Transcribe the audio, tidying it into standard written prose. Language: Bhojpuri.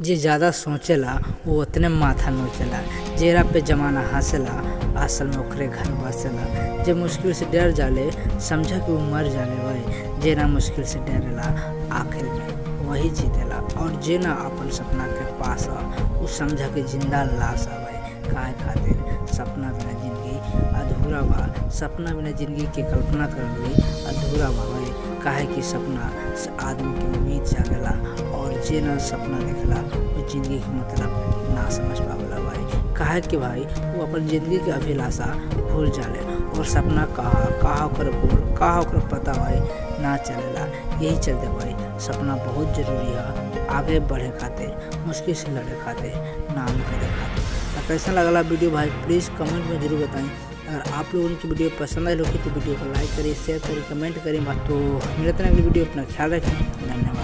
जे ज़्यादा सोचेला वो उतने माथा नोचेला। जेरा पे जमाना हंसेला असल में ओकरे घर बसेला। जे मुश्किल से डर जाले समझा कि वो मर जाले भाई। जे ना मुश्किल से डरेला आखिर में वही जीतेला। और जे ना अपन सपना के पास वो समझा कि जिंदा लाश आ भाई। काहे खातिर सपना बिना जिंदगी अधूरा बा। सपना बिना जिंदगी की कल्पना करल भी अधूरा बा भाई। काहे कि सपना से आदमी की उम्मीद जागेला और जे ना सपना देखला वो जिंदगी के मतलब ना समझ पावेला भाई। काहे कि भाई वो अपन जिंदगी के अभिलाषा भूल जाले और सपना कहा ओकर बोल कहा ओकर पता भाई ना चलेला। यही चलते भाई सपना बहुत जरूरी है आगे बढ़े खातिर, मुश्किल से लड़े खातिर, नाम करे खातिर। तो कैसा लगला वीडियो भाई प्लीज़ कमेंट में जरूर बताएं। अगर आप लोगों की वीडियो पसंद आई होगी तो वीडियो को लाइक करिए, शेयर करिए, कमेंट करिए। तो मिलते हैं अगली वीडियो, अपना ख्याल रखें। धन्यवाद।